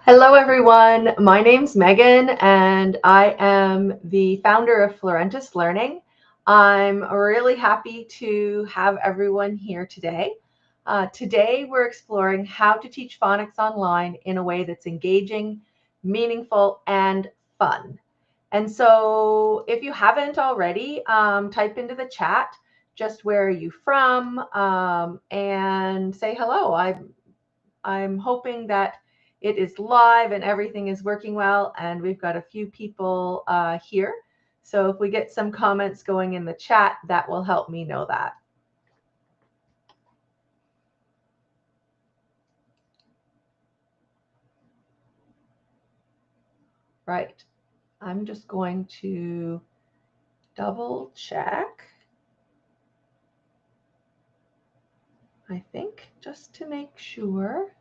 Hello, everyone. My name's Megan, and I am the founder of Florentis Learning. I'm really happy to have everyone here today. Today, we're exploring how to teach phonics online in a way that's engaging, meaningful, and fun. And so if you haven't already, type into the chat just where are you from, and say hello. I'm hoping that it is live and everything is working well, and we've got a few people here. So if we get some comments going in the chat, that will help me know that. Right. I'm just going to double check, I think, just to make sure.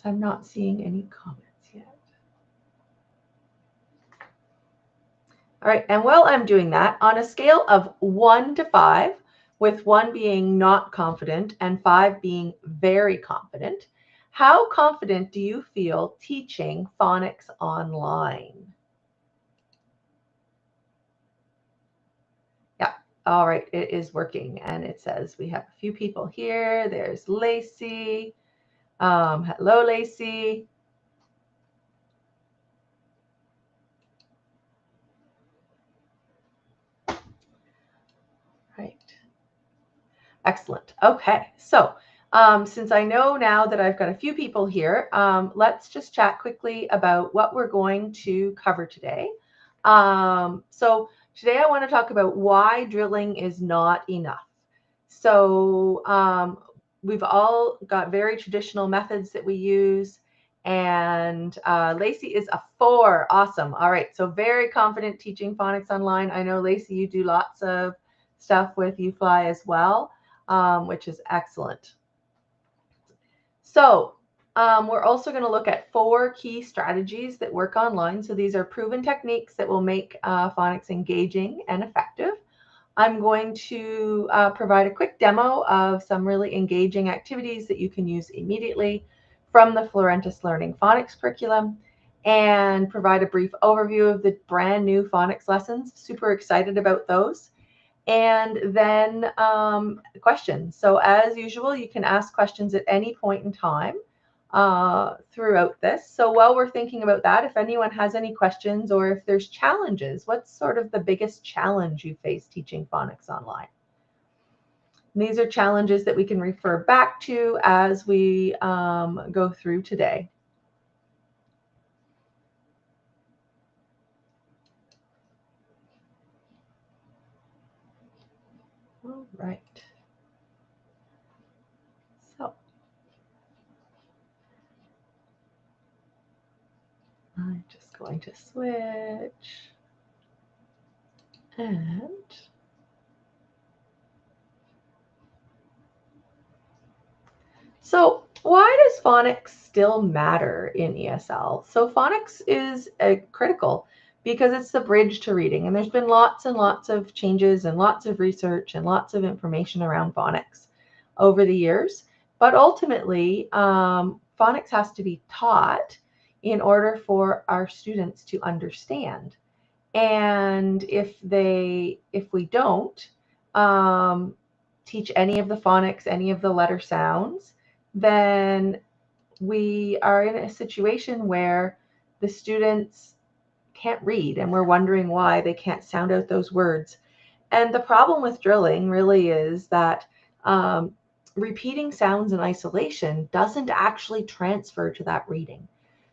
I'm not seeing any comments yet. All right, and while I'm doing that, on a scale of 1 to 5, with 1 being not confident and 5 being very confident, how confident do you feel teaching phonics online? Yeah, all right, it is working, and it says we have a few people here. There's Lacey. Hello, Lacey. Right. Excellent. Okay, so since I know now that I've got a few people here, let's just chat quickly about what we're going to cover today. So today I want to talk about why drilling is not enough. So we've all got very traditional methods that we use, and Lacey is a 4. Awesome. All right, so very confident teaching phonics online. I know, Lacey, you do lots of stuff with UFly as well. Which is excellent. So we're also going to look at 4 key strategies that work online. So these are proven techniques that will make phonics engaging and effective. I'm going to provide a quick demo of some really engaging activities that you can use immediately from the Florentis Learning phonics curriculum, and provide a brief overview of the brand new phonics lessons. Super excited about those. And then questions. So as usual, you can ask questions at any point in time throughout this. So while we're thinking about that, if anyone has any questions or if there's challenges, what's sort of the biggest challenge you face teaching phonics online? And these are challenges that we can refer back to as we go through today. All right. So I'm just going to switch, and so why does phonics still matter in ESL? So phonics is critical because it's the bridge to reading. And there's been lots and lots of changes and lots of research and lots of information around phonics over the years. But ultimately, phonics has to be taught in order for our students to understand. And if we don't teach any of the phonics, any of the letter sounds, then we are in a situation where the students can't read, and we're wondering why they can't sound out those words. And the problem with drilling really is that repeating sounds in isolation doesn't actually transfer to that reading.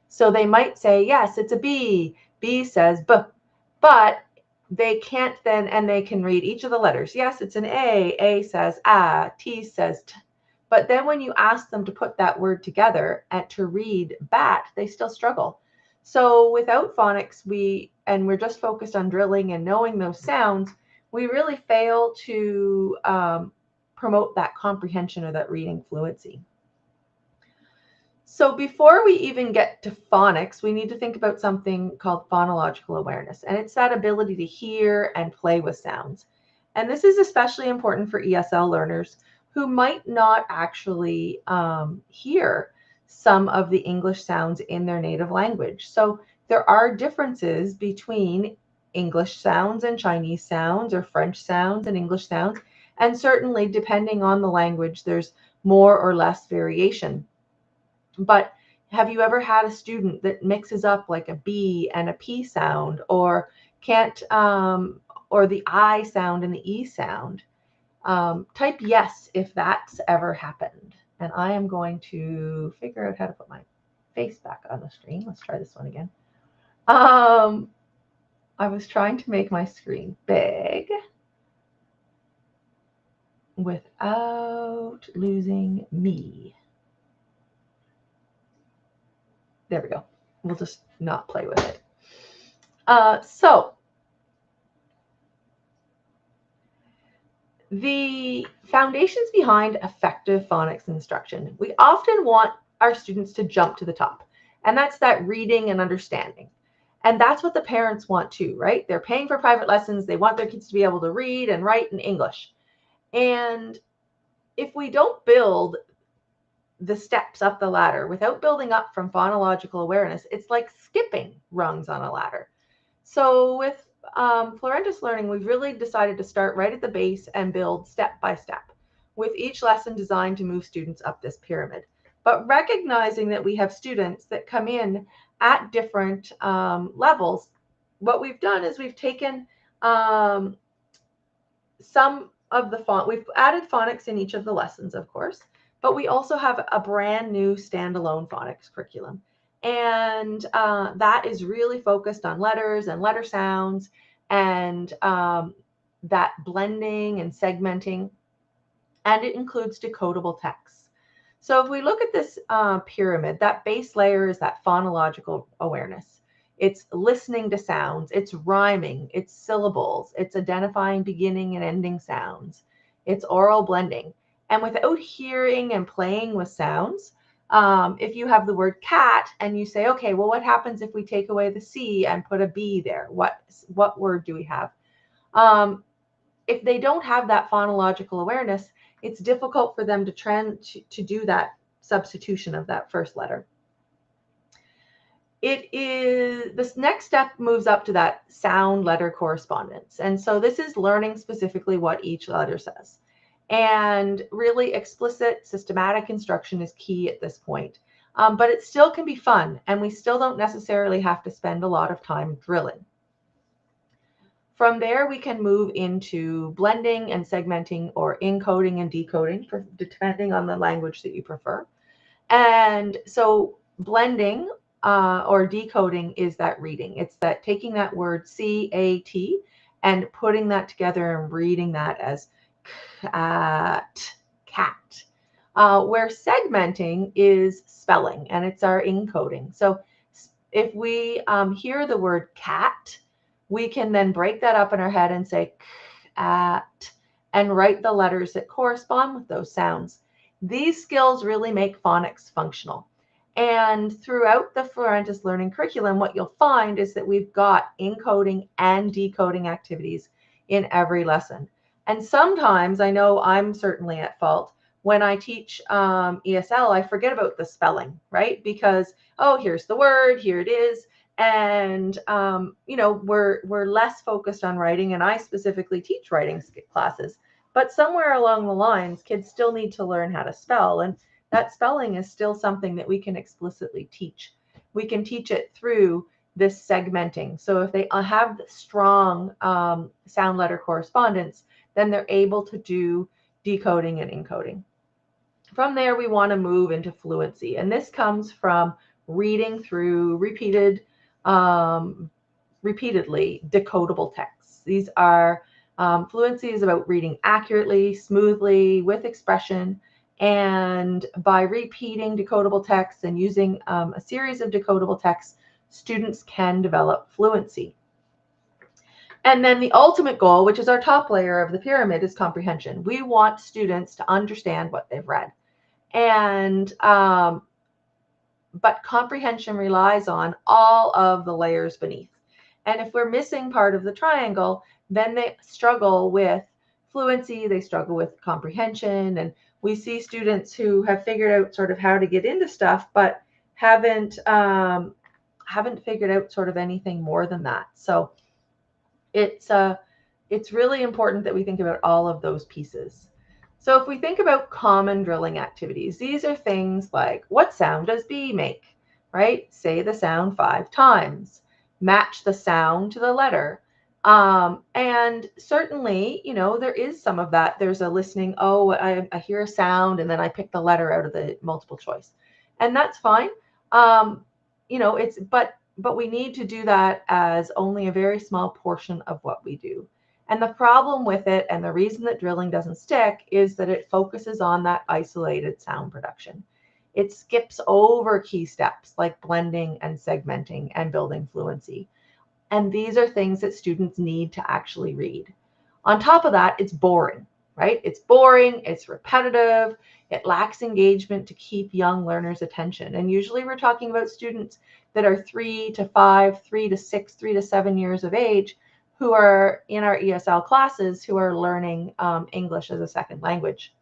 So they might say, yes, it's a B. B says B, but they can't then, and they can read each of the letters. Yes, it's an A. A says A. T says T. But then when you ask them to put that word together and to read bat, they still struggle. So without phonics, we're just focused on drilling and knowing those sounds, we really fail to promote that comprehension or that reading fluency. So before we even get to phonics, we need to think about something called phonological awareness. And it's that ability to hear and play with sounds. And this is especially important for ESL learners who might not actually hear some of the English sounds in their native language. So there are differences between English sounds and Chinese sounds, or French sounds and English sounds. And certainly, depending on the language, there's more or less variation. But have you ever had a student that mixes up like a B and a P sound, or can't, or the I sound and the E sound? Type yes if that's ever happened. And I am going to figure out how to put my face back on the screen. Let's try this one again. I was trying to make my screen big without losing me. There we go. We'll just not play with it. So the foundations behind effective phonics instruction. We often want our students to jump to the top, and that's that reading and understanding. And that's what the parents want too, right? They're paying for private lessons. They want their kids to be able to read and write in English. And if we don't build the steps up the ladder without building up from phonological awareness, it's like skipping rungs on a ladder. So with Florentis Learning, we've really decided to start right at the base and build step by step, with each lesson designed to move students up this pyramid. But recognizing that we have students that come in at different levels, what we've done is we've taken some of the we've added phonics in each of the lessons, of course, but we also have a brand new standalone phonics curriculum. And that is really focused on letters and letter sounds, and that blending and segmenting, and it includes decodable texts. So if we look at this pyramid, that base layer is that phonological awareness. It's listening to sounds, it's rhyming, it's syllables, it's identifying beginning and ending sounds, it's oral blending. And without hearing and playing with sounds, if you have the word cat and you say, okay, well, what happens if we take away the C and put a B there? What word do we have? If they don't have that phonological awareness, it's difficult for them to do that substitution of that first letter. This next step moves up to that sound letter correspondence. And so this is learning specifically what each letter says. And really explicit, systematic instruction is key at this point. But it still can be fun, and we still don't necessarily have to spend a lot of time drilling. From there, we can move into blending and segmenting, or encoding and decoding, depending on the language that you prefer. And so blending or decoding is that reading. It's that taking that word C-A-T and putting that together and reading that as cat. Where segmenting is spelling, and it's our encoding. So if we hear the word cat, we can then break that up in our head and say cat, and write the letters that correspond with those sounds. These skills really make phonics functional. And throughout the Florentis Learning curriculum, what you'll find is that we've got encoding and decoding activities in every lesson. And sometimes, I know I'm certainly at fault, when I teach ESL, I forget about the spelling, right? Because, oh, here's the word, here it is. And, we're less focused on writing, and I specifically teach writing classes. But somewhere along the lines, kids still need to learn how to spell. And that spelling is still something that we can explicitly teach. We can teach it through this segmenting. So if they have strong sound letter correspondence, then they're able to do decoding and encoding. From there, we want to move into fluency. And this comes from reading through repeatedly decodable texts. These are fluency is about reading accurately, smoothly, with expression. And by repeating decodable texts and using a series of decodable texts, students can develop fluency. And then the ultimate goal, which is our top layer of the pyramid, is comprehension. We want students to understand what they've read. And but comprehension relies on all of the layers beneath. And if we're missing part of the triangle, then they struggle with fluency, they struggle with comprehension, and we see students who have figured out sort of how to get into stuff, but haven't figured out sort of anything more than that. So it's really important that we think about all of those pieces. So if we think about common drilling activities, these are things like, what sound does B make, right? Say the sound 5 times, match the sound to the letter. And certainly, you know, there is some of that. There's a listening, oh, I hear a sound and then I pick the letter out of the multiple choice. And that's fine. You know, but we need to do that as only a very small portion of what we do. And the problem with it, and the reason that drilling doesn't stick, is that it focuses on that isolated sound production. It skips over key steps like blending and segmenting and building fluency. And these are things that students need to actually read. On top of that, it's boring, right? It's boring, it's repetitive, it lacks engagement to keep young learners' attention. And usually we're talking about students that are 3 to 5, 3 to 6, 3 to 7 years of age who are in our ESL classes who are learning English as a second language.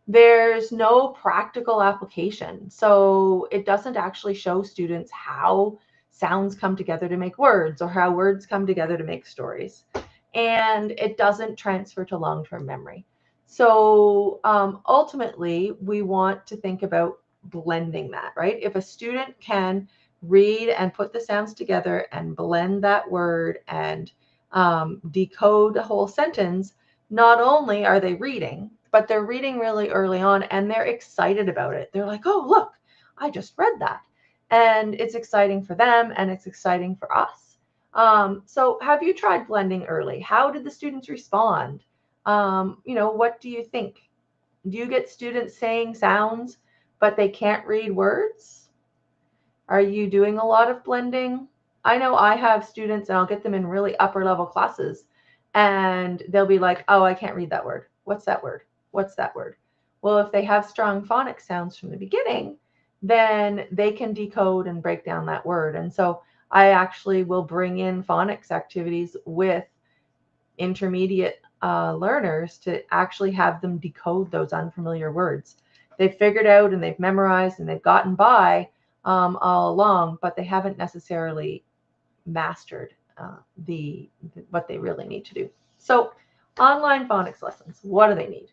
There's no practical application. So it doesn't actually show students how sounds come together to make words or how words come together to make stories. And it doesn't transfer to long-term memory. So ultimately, we want to think about blending that, right? If a student can read and put the sounds together and blend that word and decode the whole sentence, not only are they reading, but they're reading really early on and they're excited about it. They're like, oh, look, I just read that. And it's exciting for them and it's exciting for us. So have you tried blending early? How did the students respond? You know, what do you think? Do you get students saying sounds, but they can't read words? Are you doing a lot of blending? I know I have students, and I'll get them in really upper level classes, and they'll be like, oh, I can't read that word. What's that word? What's that word? Well, if they have strong phonics sounds from the beginning, then they can decode and break down that word. And so I actually will bring in phonics activities with intermediate learners to actually have them decode those unfamiliar words. They've figured out and they've memorized and they've gotten by all along, but they haven't necessarily mastered what they really need to do. So online phonics lessons, what do they need?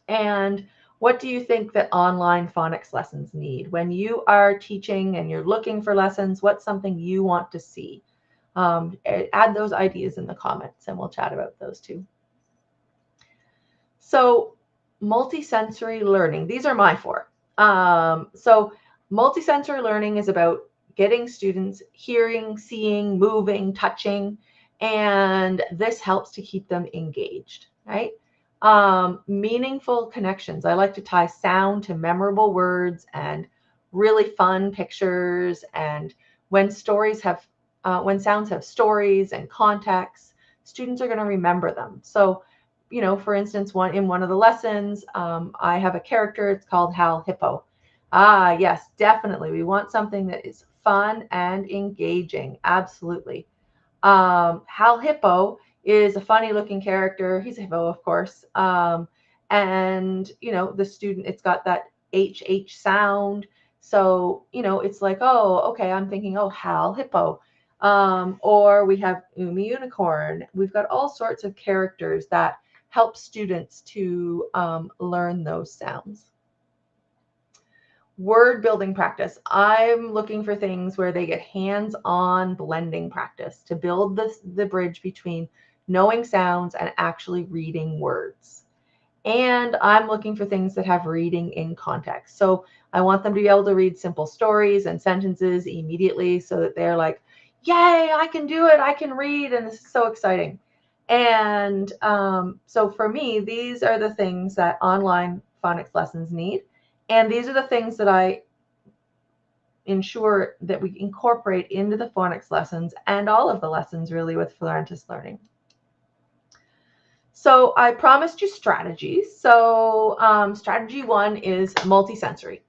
And what do you think that online phonics lessons need? When you are teaching and you're looking for lessons, what's something you want to see? Add those ideas in the comments and we'll chat about those too. So multisensory learning, these are my 4. So multisensory learning is about getting students hearing, seeing, moving, touching, and this helps to keep them engaged, right? Meaningful connections. I like to tie sound to memorable words and really fun pictures. And when sounds have stories and context, students are going to remember them. So, you know, for instance, in one of the lessons, I have a character. It's called Hal Hippo. Ah, yes, definitely. We want something that is fun and engaging. Absolutely. Hal Hippo is a funny looking character. He's a hippo, of course. And, you know, the student, it's got that HH sound. So, you know, it's like, oh, okay, I'm thinking, oh, Hal Hippo. Or we have Umi Unicorn. We've got all sorts of characters that help students to learn those sounds. Word building practice. I'm looking for things where they get hands-on blending practice to build the bridge between knowing sounds and actually reading words. And I'm looking for things that have reading in context. So I want them to be able to read simple stories and sentences immediately so that they're like, yay, I can do it. I can read. And this is so exciting. And so for me, these are the things that online phonics lessons need. And these are the things that I ensure that we incorporate into the phonics lessons and all of the lessons really with Florentis Learning. So I promised you strategies. So strategy 1 is multisensory.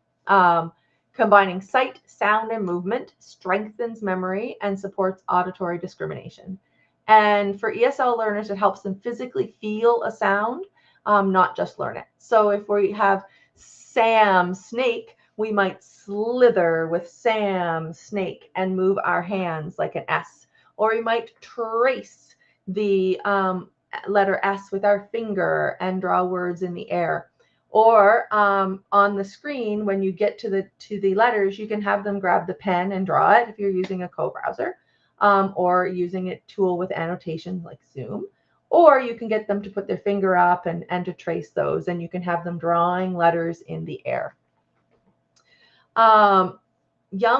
Combining sight, sound, and movement strengthens memory and supports auditory discrimination. And for ESL learners, it helps them physically feel a sound, not just learn it. So if we have Sam, snake, we might slither with Sam, snake, and move our hands like an S. Or we might trace the letter S with our finger and draw words in the air. Or on the screen, when you get to the letters, you can have them grab the pen and draw it if you're using a co-browser, or using a tool with annotations like Zoom. Or you can get them to put their finger up and to trace those, and you can have them drawing letters in the air. Young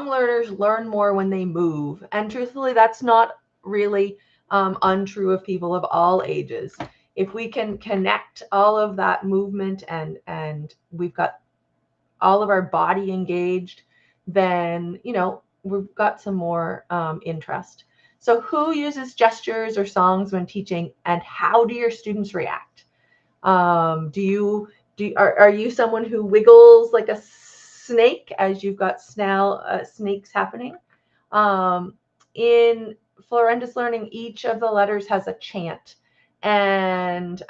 learners learn more when they move, and truthfully, that's not really untrue of people of all ages. If we can connect all of that movement and we've got all of our body engaged, then, you know, we've got some more interest. So who uses gestures or songs when teaching, and how do your students react? Are you someone who wiggles like a snake as you've got snakes happening? In Florentis Learning, each of the letters has a chant. And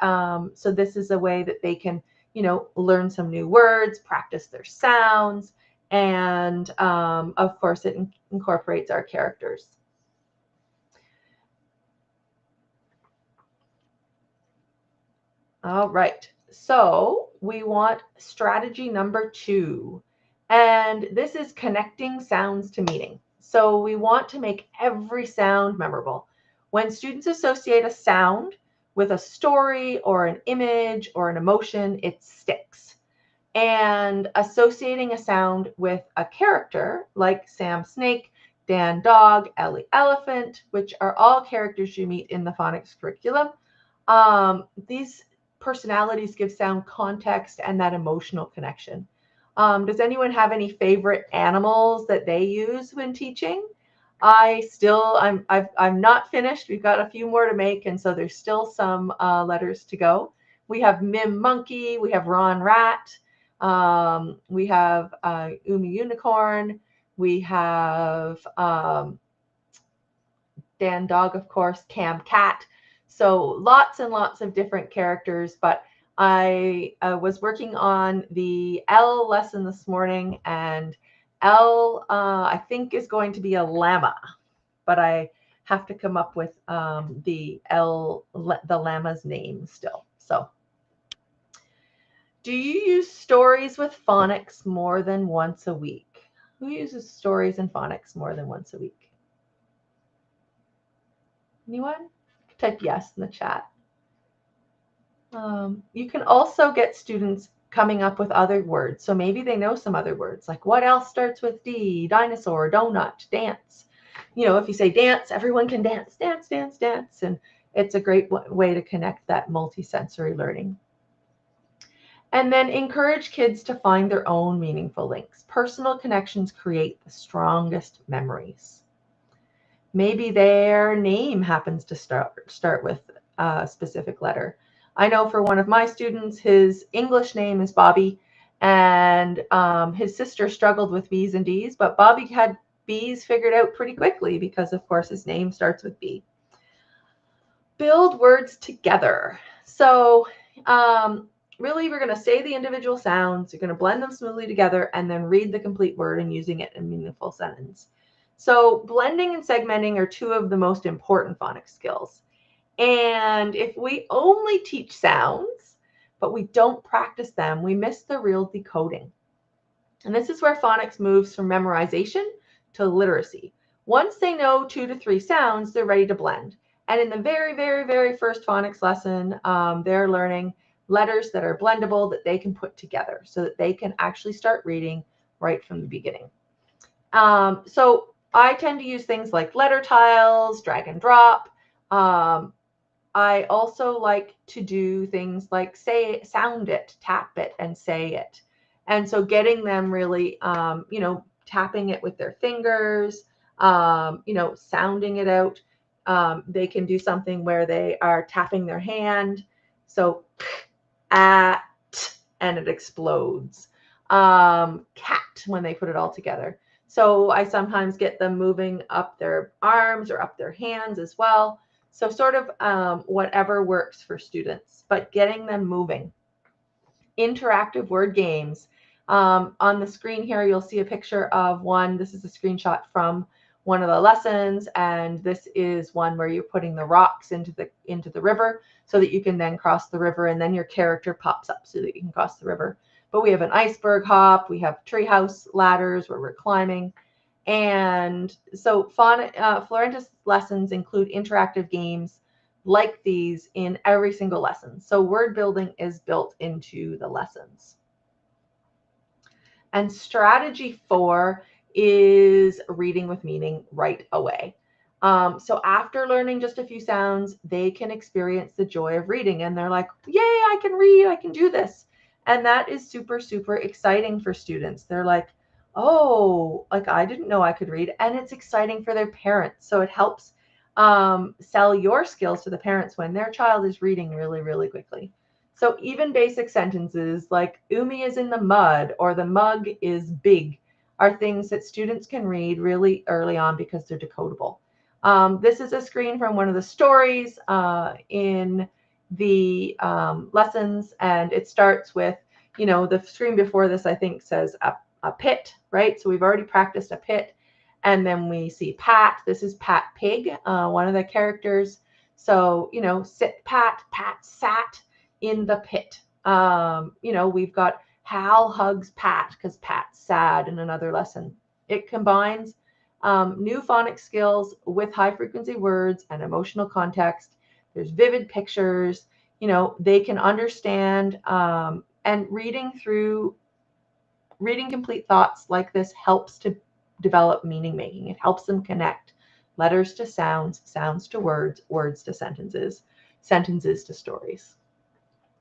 so this is a way that they can, you know, learn some new words, practice their sounds, and of course it incorporates our characters. All right, so we want strategy number 2, and this is connecting sounds to meaning. So we want to make every sound memorable. When students associate a sound with a story or an image or an emotion, it sticks. And associating a sound with a character like Sam Snake, Dan Dog, Ellie Elephant, which are all characters you meet in the phonics curriculum, these personalities give sound context and that emotional connection. Does anyone have any favorite animals that they use when teaching? I'm not finished. We've got a few more to make, and so there's still some letters to go. We have Mim Monkey, we have Ron Rat, we have Umi Unicorn, we have Dan Dog, of course, Cam Cat. So lots and lots of different characters, but I was working on the L lesson this morning, and L, I think, is going to be a llama, but I have to come up with the llama's name still. So, do you use stories with phonics more than once a week? Who uses stories and phonics more than once a week? Anyone? Type yes in the chat. You can also get students coming up with other words. So maybe they know some other words, like what else starts with D? Dinosaur, donut, dance. You know, if you say dance, everyone can dance, dance, dance, dance. And it's a great way to connect that multisensory learning. And then encourage kids to find their own meaningful links. Personal connections create the strongest memories. Maybe their name happens to start with a specific letter. I know for one of my students, his English name is Bobby, and his sister struggled with B's and D's, but Bobby had B's figured out pretty quickly because, of course, his name starts with B. Build words together. So really, we're going to say the individual sounds, you're going to blend them smoothly together, and then read the complete word and using it in a meaningful sentence. So blending and segmenting are two of the most important phonics skills. And if we only teach sounds, but we don't practice them, we miss the real decoding. And this is where phonics moves from memorization to literacy. Once they know 2 to 3 sounds, they're ready to blend. And in the very, very, very first phonics lesson, they're learning letters that are blendable that they can put together so that they can actually start reading right from the beginning. So I tend to use things like letter tiles, drag and drop. I also like to do things like sound it, tap it, and say it. And so getting them really, you know, tapping it with their fingers, you know, sounding it out. They can do something where they are tapping their hand. So at, and it explodes. Cat, when they put it all together. So I sometimes get them moving up their arms or up their hands as well. So sort of whatever works for students, but getting them moving. Interactive word games. On the screen here, you'll see a picture of one. This is a screenshot from one of the lessons, and this is one where you're putting the rocks into the river so that you can then cross the river, and then your character pops up so that you can cross the river. But we have an iceberg hop, we have treehouse ladders where we're climbing, and so Florentis lessons include interactive games like these in every single lesson. So word building is built into the lessons. And strategy 4 is reading with meaning right away. So after learning just a few sounds, they can experience the joy of reading, and they're like, yay, I can read, I can do this. And that is super, super exciting for students. They're like, oh, like I didn't know I could read. And it's exciting for their parents. So it helps sell your skills to the parents when their child is reading really, really quickly. So even basic sentences like Umi is in the mud or the mug is big are things that students can read really early on because they're decodable. This is a screen from one of the stories in the lessons, and it starts with, the screen before this, I think, says a pit, right? So we've already practiced a pit. And then we see Pat. This is Pat Pig, one of the characters. So, sit Pat, Pat sat in the pit. We've got Hal hugs Pat because Pat's sad in another lesson. It combines new phonics skills with high frequency words and emotional context. There's vivid pictures. They can understand, and reading complete thoughts like this helps to develop meaning making. It helps them connect letters to sounds, sounds to words, words to sentences, sentences to stories.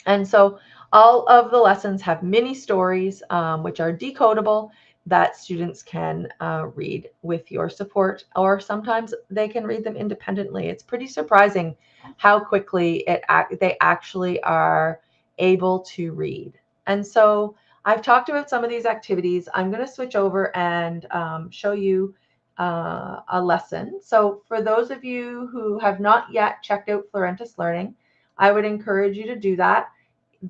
And so all of the lessons have mini stories, which are decodable, that students can read with your support, or sometimes they can read them independently. It's pretty surprising how quickly they actually are able to read. And so I've talked about some of these activities. I'm going to switch over and show you a lesson. So for those of you who have not yet checked out Florentis Learning, I would encourage you to do that.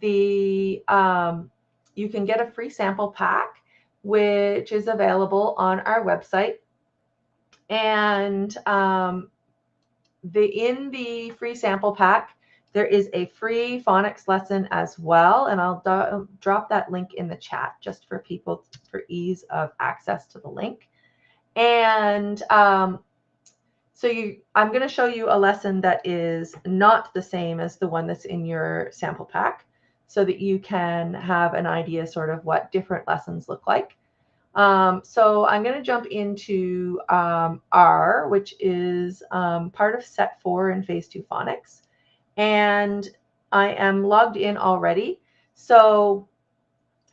You can get a free sample pack, which is available on our website. And in the free sample pack, there is a free phonics lesson as well. And I'll drop that link in the chat just for people for ease of access to the link. And I'm going to show you a lesson that is not the same as the one that's in your sample pack, so that you can have an idea sort of what different lessons look like. So I'm going to jump into R, which is part of set 4 in phase 2 phonics. And I am logged in already. So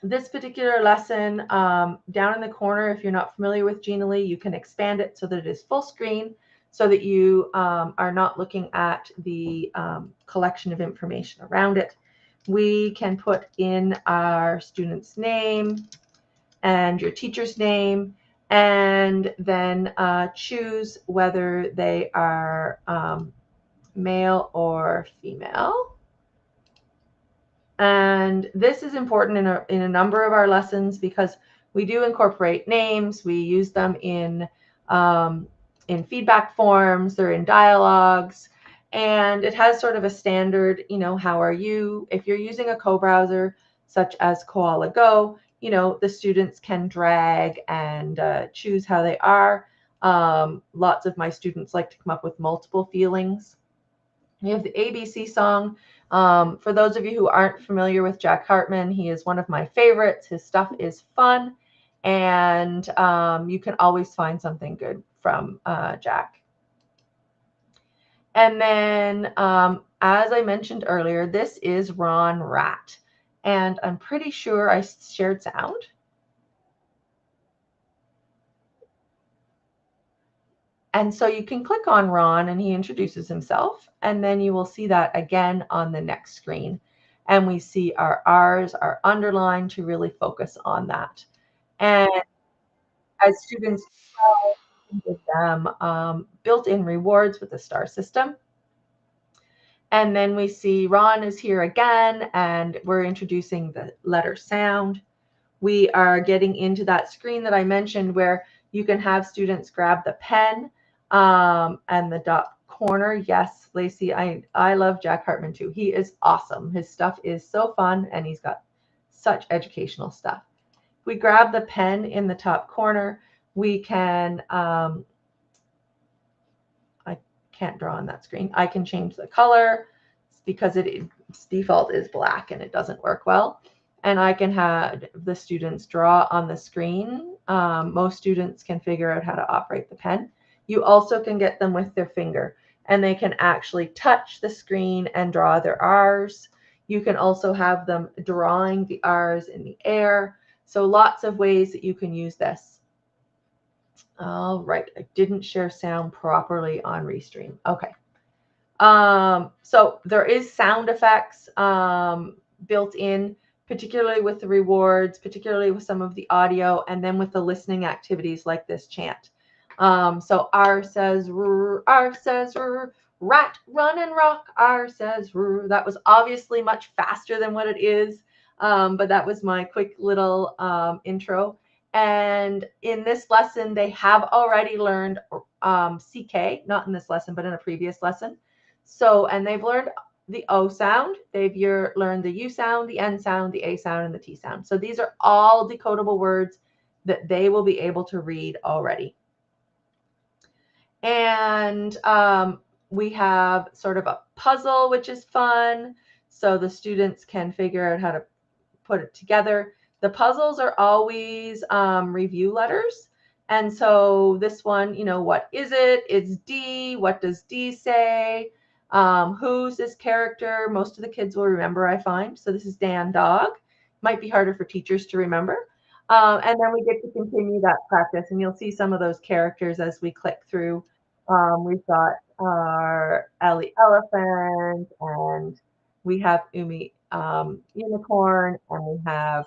this particular lesson, down in the corner, if you're not familiar with Genially, you can expand it so that it is full screen, so that you are not looking at the collection of information around it. We can put in our student's name and your teacher's name, and then choose whether they are male or female. And this is important in a number of our lessons because we do incorporate names. We use them in feedback forms. They're in dialogues. And it has sort of a standard, how are you? If you're using a co-browser such as Koala Go, the students can drag and choose how they are. Lots of my students like to come up with multiple feelings. We have the ABC song. For those of you who aren't familiar with Jack Hartman, he is one of my favorites. His stuff is fun, and you can always find something good from Jack. And then, as I mentioned earlier, this is Ron Rat, and I'm pretty sure I shared sound. And so you can click on Ron and he introduces himself, and then you will see that again on the next screen. And we see our R's are underlined to really focus on that. And as students give them built-in rewards with the star system. And then we see Ron is here again, and we're introducing the letter sound. We are getting into that screen that I mentioned where you can have students grab the pen and the dot corner. Yes, Lacey, I love Jack Hartman too. He is awesome. His stuff is so fun, and he's got such educational stuff. If we grab the pen in the top corner, we can, I can't draw on that screen. I can change the color because its default is black and it doesn't work well. And I can have the students draw on the screen. Most students can figure out how to operate the pen. You also can get them with their finger, and they can actually touch the screen and draw their R's. You can also have them drawing the R's in the air. So lots of ways that you can use this. All right, I didn't share sound properly on Restream. Okay. So there is sound effects built in, particularly with the rewards, particularly with some of the audio, and then with the listening activities like this chant. So R says, rat, run and rock, R says, that was obviously much faster than what it is, but that was my quick little intro. And in this lesson, they have already learned CK, not in this lesson, but in a previous lesson. So, and they've learned the O sound, they've learned the U sound, the N sound, the A sound, and the T sound. So these are all decodable words that they will be able to read already. And we have sort of a puzzle, which is fun. So the students can figure out how to put it together. The puzzles are always review letters. And so this one, you know, what is it? It's D. What does D say? Who's this character? Most of the kids will remember, I find. So this is Dan Dog. Might be harder for teachers to remember. And then we get to continue that practice, and you'll see some of those characters as we click through. We've got our Ellie Elephant, and we have Umi Unicorn, and we have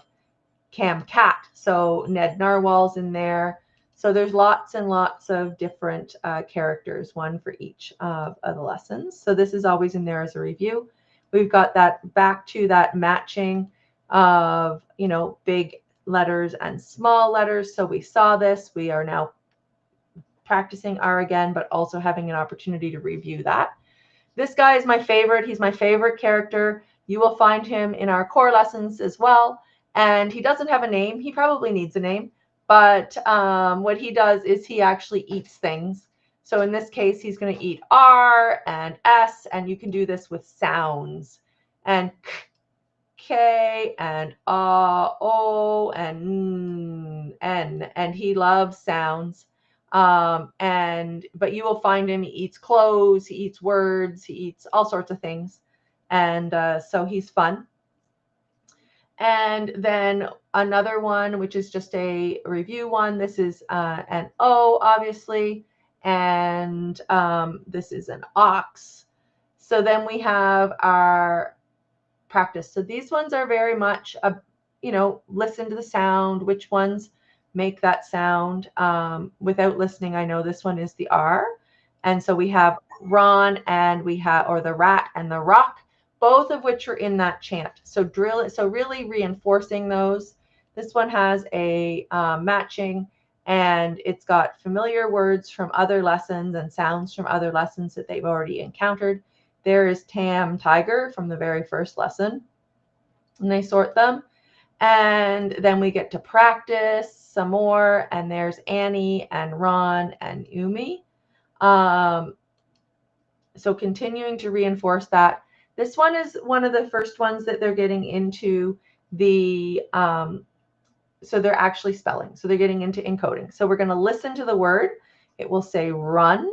Cam Cat. So Ned Narwhal's in there. So there's lots and lots of different characters, one for each of the lessons. So this is always in there as a review. We've got that back to that matching of, you know, big letters and small letters. So we saw this. We are now practicing R again, but also having an opportunity to review that. This guy is my favorite. He's my favorite character. You will find him in our core lessons as well. And he doesn't have a name. He probably needs a name. But what he does is he actually eats things. So in this case, he's going to eat R and S. And you can do this with sounds. And K and O and N. And he loves sounds. But you will find him, he eats clothes, he eats words, he eats all sorts of things. And so he's fun. And then another one, which is just a review one. This is an O, obviously. And this is an ox. So then we have our practice. So these ones are very much, you know, listen to the sound, which ones make that sound. Without listening, I know this one is the R. And so we have Ron and we have, or the rat and the rock, both of which are in that chant. So really reinforcing those. This one has a matching, and it's got familiar words from other lessons and sounds from other lessons that they've already encountered. There is Tam Tiger from the very first lesson, and they sort them. And then we get to practice some more, and there's Annie and Ron and Umi. So continuing to reinforce that. This one is one of the first ones that they're getting into the, so they're actually spelling. So they're getting into encoding. So we're going to listen to the word. It will say run,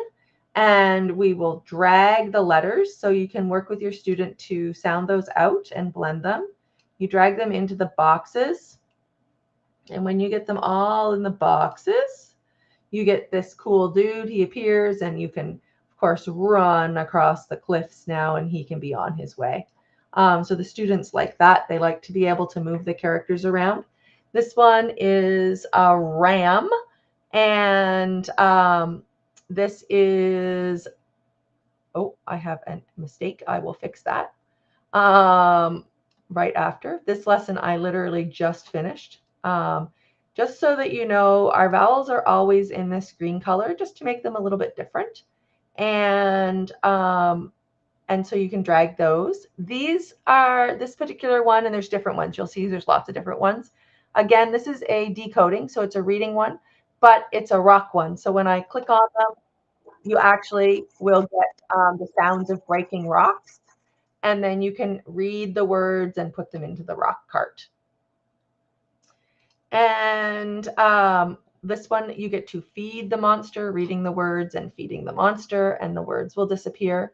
and we will drag the letters. So you can work with your student to sound those out and blend them. You drag them into the boxes. And when you get them all in the boxes, you get this cool dude. He appears, and you can, of course, run across the cliffs now, and he can be on his way. So the students like that. They like to be able to move the characters around. This one is a ram, and this is oh, I have a mistake. I will fix that. Right after this lesson, I literally just finished. Just so that you know, our vowels are always in this green color, just to make them a little bit different. And so you can drag those. These are this particular one, and there's different ones. You'll see there's lots of different ones. Again, this is a decoding, so it's a reading one, but it's a rock one. So when I click on them, you actually will get the sounds of breaking rocks, and then you can read the words and put them into the rock cart. And this one, you get to feed the monster, reading the words and feeding the monster, and the words will disappear.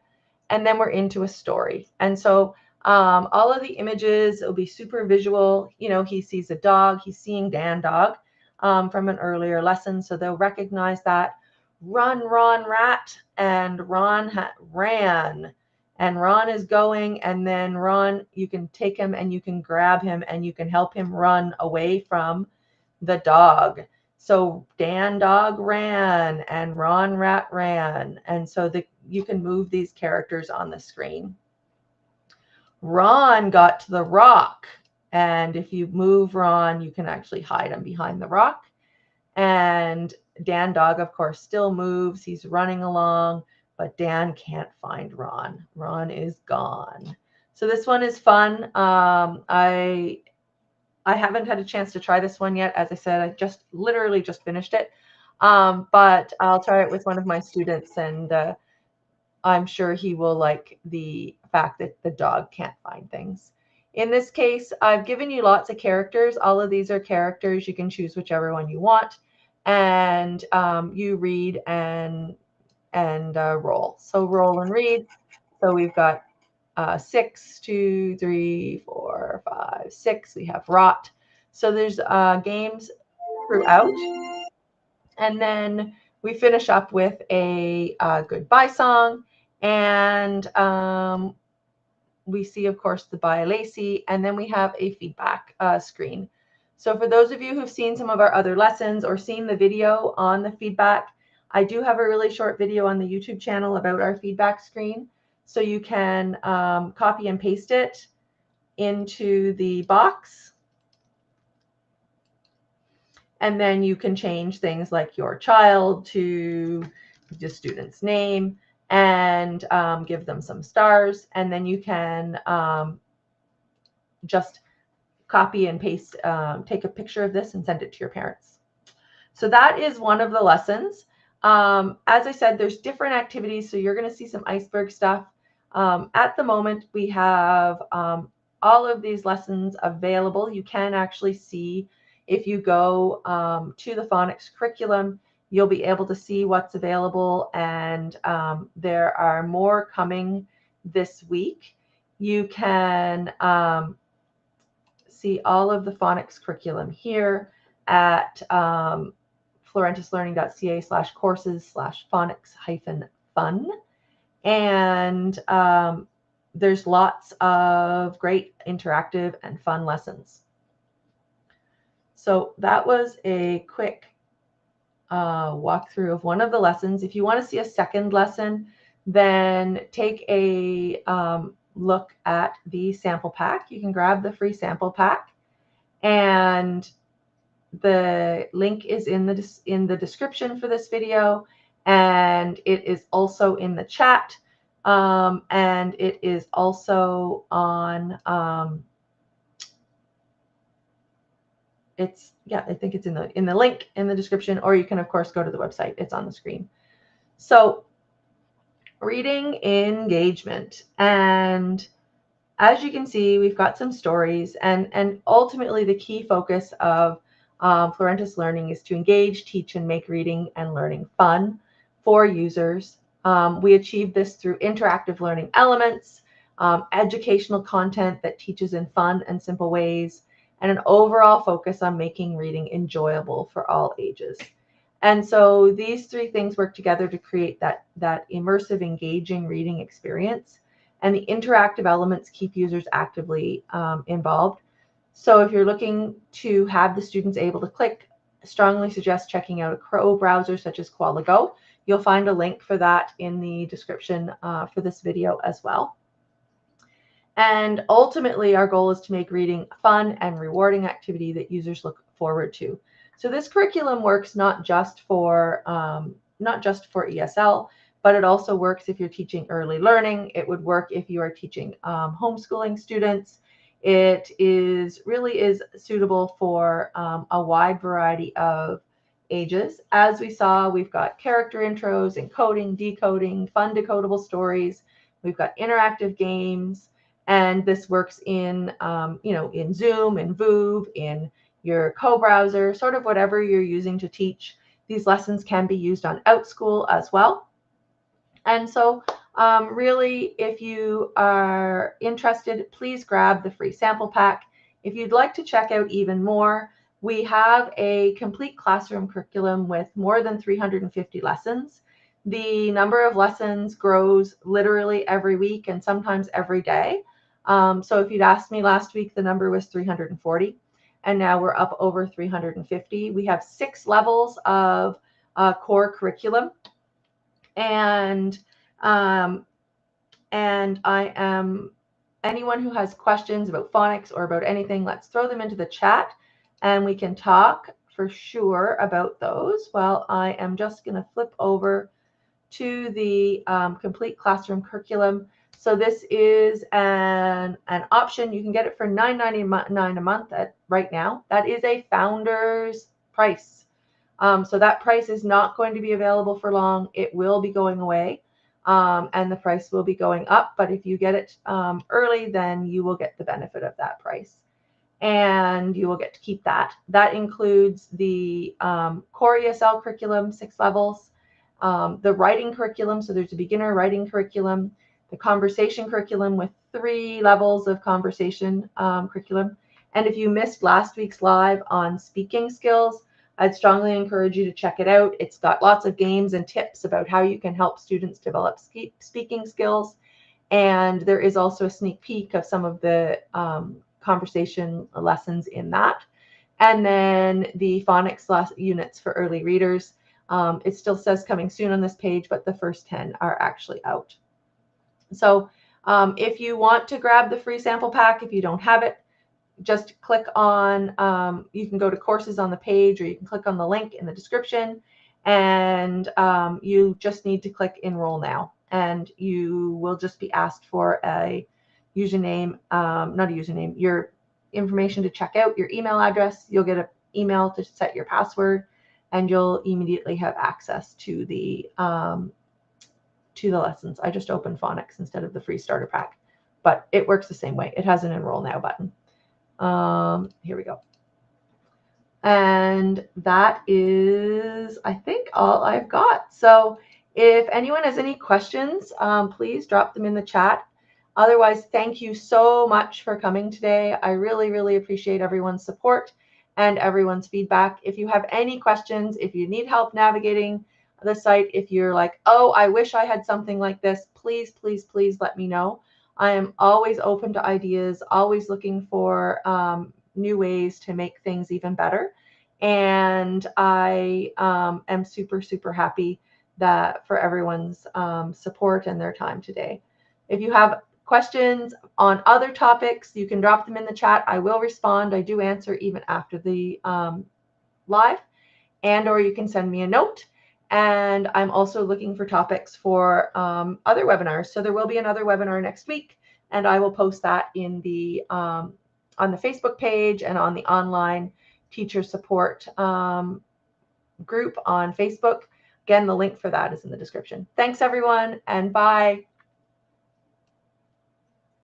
And then we're into a story. And so all of the images will be super visual. You know, he sees a dog, he's seeing Dan Dog from an earlier lesson. So they'll recognize that. Run, Ron, rat. And Ron ran. And Ron is going, and then Ron, you can take him and you can grab him and you can help him run away from the dog. So Dan Dog ran and Ron Rat ran. And so you can move these characters on the screen. Ron got to the rock. And if you move Ron, you can actually hide him behind the rock. And Dan Dog, of course, still moves. He's running along, but Dan can't find Ron. Ron is gone. So this one is fun. I haven't had a chance to try this one yet. As I said, I literally just finished it. But I'll try it with one of my students, and I'm sure he will like the fact that the dog can't find things. In this case, I've given you lots of characters. All of these are characters. You can choose whichever one you want. And you read and roll. So roll and read. So we've got 6, 2, 3, 4, 5, 6. We have rot. So there's games throughout. And then we finish up with a goodbye song. And we see, of course, the Bye Lacey. And then we have a feedback screen. So for those of you who've seen some of our other lessons or seen the video on the feedback, I do have a really short video on the YouTube channel about our feedback screen. So you can copy and paste it into the box. And then you can change things like your child to the student's name and give them some stars. And then you can just copy and paste, take a picture of this and send it to your parents. So that is one of the lessons. As I said, there's different activities. So you're going to see some iceberg stuff. At the moment, we have all of these lessons available. You can actually see, if you go to the phonics curriculum, you'll be able to see what's available. And there are more coming this week. You can see all of the phonics curriculum here at florentislearning.ca/courses/phonics-fun. And there's lots of great interactive and fun lessons. So that was a quick walkthrough of one of the lessons. If you want to see a second lesson, then take a look at the sample pack. You can grab the free sample pack, and the link is in the description for this video, and it is also in the chat, and it is also on I think it's in the link in the description, or you can of course go to the website. It's on the screen. So reading engagement, and as you can see, we've got some stories, and ultimately the key focus of Florentis Learning is to engage, teach, and make reading and learning fun for users. We achieve this through interactive learning elements, educational content that teaches in fun and simple ways, and an overall focus on making reading enjoyable for all ages. And so these three things work together to create that immersive, engaging reading experience. And the interactive elements keep users actively involved. So if you're looking to have the students able to click, I strongly suggest checking out a Chrome browser such as Koala Go. You'll find a link for that in the description for this video as well. And ultimately, our goal is to make reading a fun and rewarding activity that users look forward to. So this curriculum works not just for ESL, but it also works if you're teaching early learning. It would work if you are teaching homeschooling students. It really is suitable for a wide variety of ages. As we saw, we've got character intros, encoding, decoding, fun decodable stories. We've got interactive games. And this works in, in Zoom, in VooV, in your co-browser, sort of whatever you're using to teach. These lessons can be used on OutSchool as well. And so really, if you are interested, please grab the free sample pack. If you'd like to check out even more, we have a complete classroom curriculum with more than 350 lessons. The number of lessons grows literally every week and sometimes every day. So if you'd asked me last week, the number was 340, and now we're up over 350. We have 6 levels of core curriculum, and anyone who has questions about phonics or about anything, let's throw them into the chat, and we can talk for sure about those. Well, I am just going to flip over to the complete classroom curriculum. So this is an option. You can get it for $9.99 a month right now. That is a founder's price. So that price is not going to be available for long. It will be going away, and the price will be going up. But if you get it early, then you will get the benefit of that price, and you will get to keep that. That includes the core ESL curriculum, 6 levels, the writing curriculum. So there's a beginner writing curriculum, the conversation curriculum with 3 levels of conversation curriculum. And if you missed last week's live on speaking skills, I'd strongly encourage you to check it out. It's got lots of games and tips about how you can help students develop speaking skills. And there is also a sneak peek of some of the conversation lessons in that. And then the phonics units for early readers. It still says coming soon on this page, but the first 10 are actually out. So if you want to grab the free sample pack, if you don't have it, just click on, you can go to courses on the page, or you can click on the link in the description, and you just need to click enroll now, and you will just be asked for a username, not a username, your information to check out, your email address. You'll get an email to set your password, and you'll immediately have access to the lessons. I just opened phonics instead of the free starter pack, but it works the same way. It has an enroll now button. Here we go. And that is, I think, all I've got. So if anyone has any questions, please drop them in the chat. Otherwise, thank you so much for coming today. I really, really appreciate everyone's support and everyone's feedback. If you have any questions, if you need help navigating the site, if you're like, oh, I wish I had something like this, please, please, please let me know. I am always open to ideas, always looking for new ways to make things even better. And I am super, super happy for everyone's support and their time today. If you have questions on other topics, you can drop them in the chat. I will respond. I do answer even after the live, or you can send me a note. And I'm also looking for topics for other webinars. So there will be another webinar next week, and I will post that in the on the Facebook page and on the online teacher support group on Facebook. Again, the link for that is in the description. Thanks, everyone, and bye.